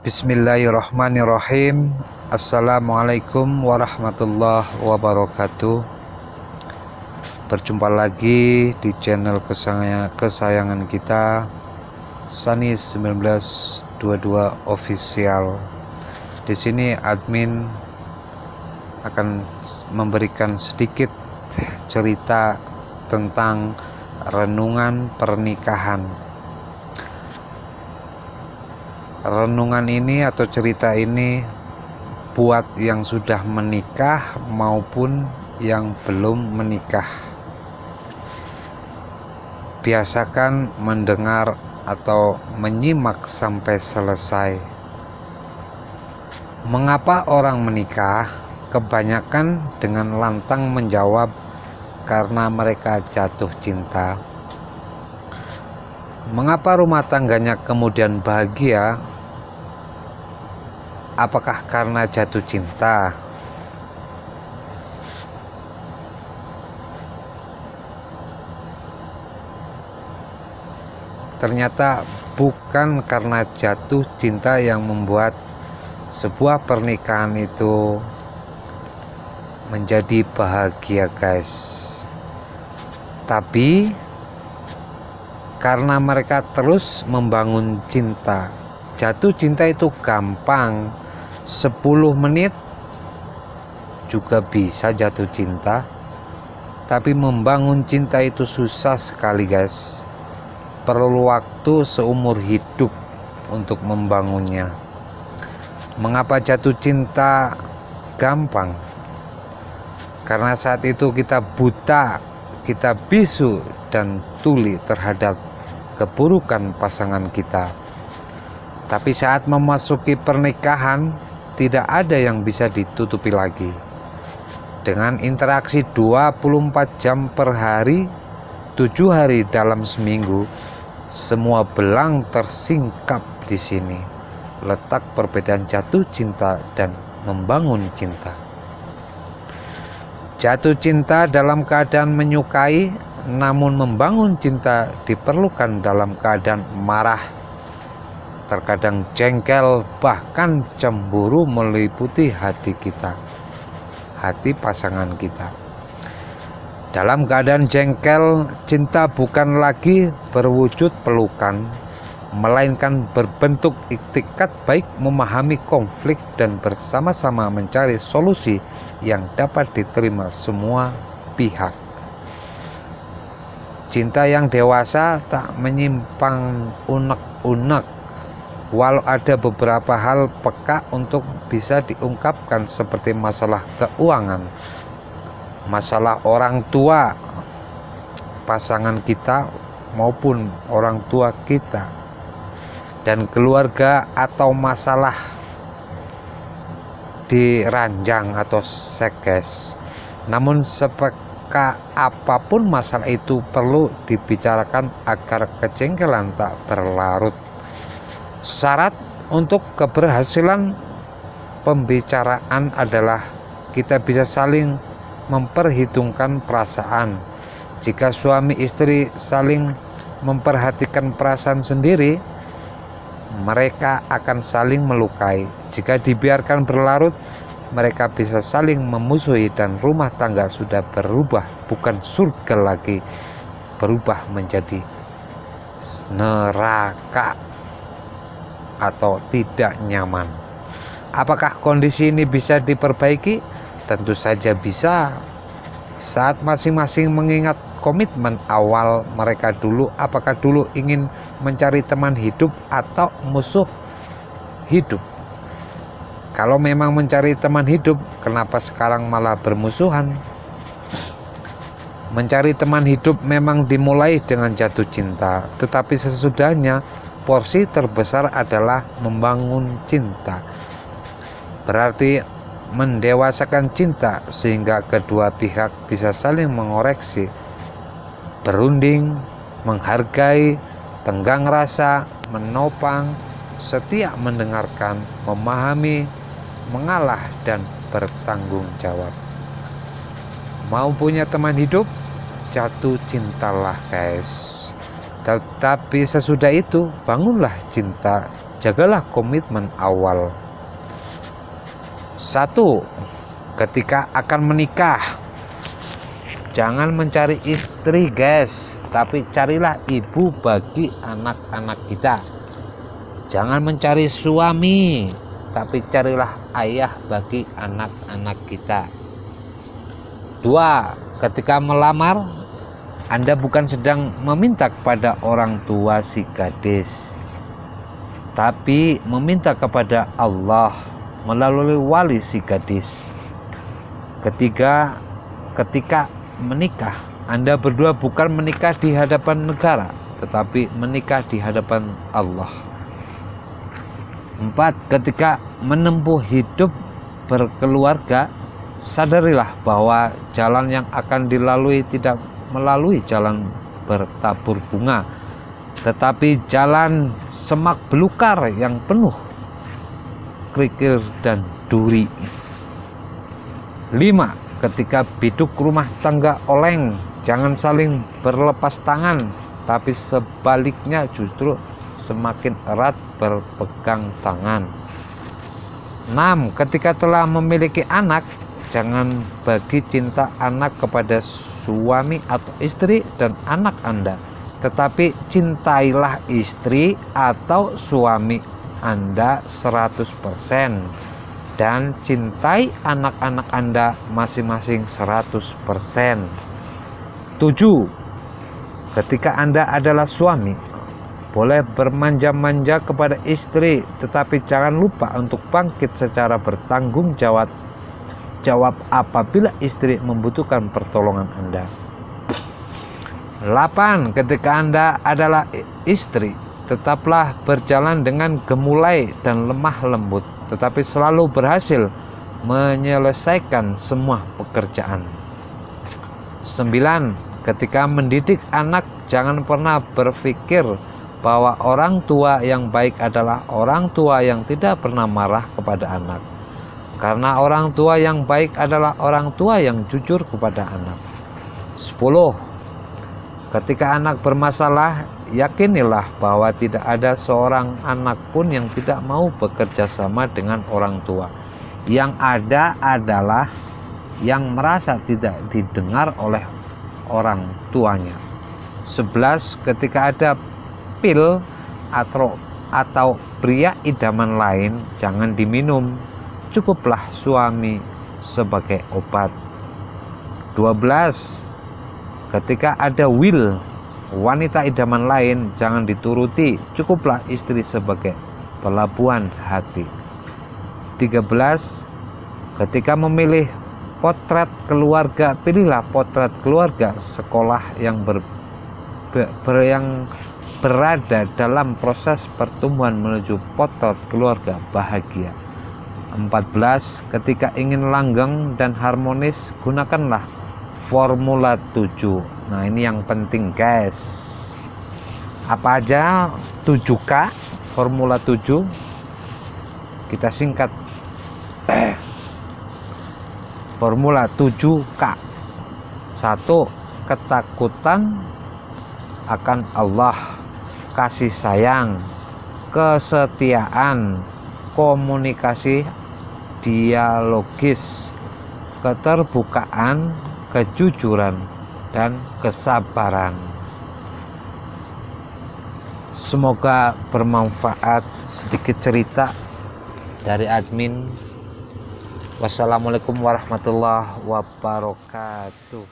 Bismillahirrahmanirrahim. Assalamualaikum warahmatullahi wabarakatuh. Berjumpa lagi di channel kesayangan kita, Sunny 1922 Official. Di sini admin akan memberikan sedikit cerita tentang renungan pernikahan. Renungan ini atau cerita ini buat yang sudah menikah maupun yang belum menikah. Biasakan mendengar atau menyimak sampai selesai. Mengapa orang menikah? Kebanyakan dengan lantang menjawab karena mereka jatuh cinta. Mengapa rumah tangganya kemudian bahagia? Apakah karena jatuh cinta? Ternyata bukan karena jatuh cinta yang membuat sebuah pernikahan itu menjadi bahagia, guys. Tapi karena mereka terus membangun cinta. Jatuh cinta itu gampang, 10 menit juga bisa jatuh cinta. Tapi membangun cinta itu susah sekali, guys. Perlu waktu seumur hidup untuk membangunnya. Mengapa jatuh cinta gampang? Karena saat itu kita buta, kita bisu dan tuli terhadap keburukan pasangan kita. Tapi saat memasuki pernikahan, tidak ada yang bisa ditutupi lagi. Dengan interaksi 24 jam per hari, 7 hari dalam seminggu, semua belang tersingkap di sini. Letak perbedaan jatuh cinta dan membangun cinta. Jatuh cinta dalam keadaan menyukai, namun membangun cinta diperlukan dalam keadaan marah, terkadang jengkel, bahkan cemburu meliputi hati kita, hati pasangan kita. Dalam keadaan jengkel, cinta bukan lagi berwujud pelukan, melainkan berbentuk iktikat baik memahami konflik dan bersama-sama mencari solusi yang dapat diterima semua pihak. Cinta yang dewasa tak menyimpang unek-unek, walau ada beberapa hal peka untuk bisa diungkapkan seperti masalah keuangan, masalah orang tua pasangan kita maupun orang tua kita, dan keluarga atau masalah di ranjang atau sekes. Namun apapun masalah itu perlu dibicarakan agar kejengkelan tak berlarut. Syarat untuk keberhasilan pembicaraan adalah kita bisa saling memperhitungkan perasaan. Jika suami istri saling memperhatikan perasaan sendiri, mereka akan saling melukai. Jika dibiarkan berlarut, mereka bisa saling memusuhi dan rumah tangga sudah berubah, bukan surga lagi, berubah menjadi neraka atau tidak nyaman. Apakah kondisi ini bisa diperbaiki? Tentu saja bisa. Saat masing-masing mengingat komitmen awal mereka dulu, apakah dulu ingin mencari teman hidup atau musuh hidup? Kalau memang mencari teman hidup, kenapa sekarang malah bermusuhan? Mencari teman hidup memang dimulai dengan jatuh cinta, tetapi sesudahnya porsi terbesar adalah membangun cinta. Berarti mendewasakan cinta sehingga kedua pihak bisa saling mengoreksi, berunding, menghargai, tenggang rasa, menopang, setia mendengarkan, memahami, mengalah, dan bertanggung jawab. Mau punya teman hidup? Jatuh cintalah, guys. Tetapi sesudah itu bangunlah cinta jagalah komitmen awal. 1. Ketika akan menikah, jangan mencari istri guys, tapi carilah ibu bagi anak-anak kita. Jangan mencari suami, tapi carilah ayah bagi anak-anak kita. 2. Ketika melamar, Anda bukan sedang meminta kepada orang tua si gadis, tapi meminta kepada Allah melalui wali si gadis. 3. Ketika menikah, Anda berdua bukan menikah di hadapan negara, tetapi menikah di hadapan Allah. 4. Ketika menempuh hidup berkeluarga, sadarilah bahwa jalan yang akan dilalui tidak melalui jalan bertabur bunga, tetapi jalan semak belukar yang penuh kerikil dan duri. 5. Ketika biduk rumah tangga oleng, jangan saling berlepas tangan, tapi sebaliknya justru semakin erat berpegang tangan. 6. Ketika telah memiliki anak, jangan bagi cinta anak kepada suami atau istri dan anak Anda, tetapi cintailah istri atau suami Anda 100% dan cintai anak-anak Anda masing-masing 100%. 7. Ketika Anda adalah suami, boleh bermanja-manja kepada istri, tetapi jangan lupa untuk bangkit secara bertanggung jawab apabila istri membutuhkan pertolongan Anda. 8. Ketika Anda adalah istri, tetaplah berjalan dengan gemulai dan lemah lembut, tetapi selalu berhasil menyelesaikan semua pekerjaan. 9. Ketika mendidik anak, jangan pernah berpikir bahwa orang tua yang baik adalah orang tua yang tidak pernah marah kepada anak, karena orang tua yang baik adalah orang tua yang jujur kepada anak. 10. Ketika anak bermasalah, yakinilah bahwa tidak ada seorang anak pun yang tidak mau bekerja sama dengan orang tua. Yang ada adalah yang merasa tidak didengar oleh orang tuanya. 11. Ketika ada pil atau pria idaman lain, jangan diminum. Cukuplah suami sebagai obat. 12. Ketika ada will, wanita idaman lain, jangan dituruti. Cukuplah istri sebagai pelabuhan hati. 13. Ketika memilih potret keluarga, pilihlah potret keluarga sekolah yang berada dalam proses pertumbuhan menuju potret keluarga bahagia. 14. Ketika ingin langgeng dan harmonis, gunakanlah Formula 7. Nah, ini yang penting guys. Apa aja 7K? Formula 7 kita singkat Formula 7K. 1. Ketakutan akan Allah, kasih sayang, kesetiaan, komunikasi dialogis, keterbukaan, kejujuran, dan kesabaran. Semoga bermanfaat sedikit cerita dari admin. Wassalamualaikum warahmatullahi wabarakatuh.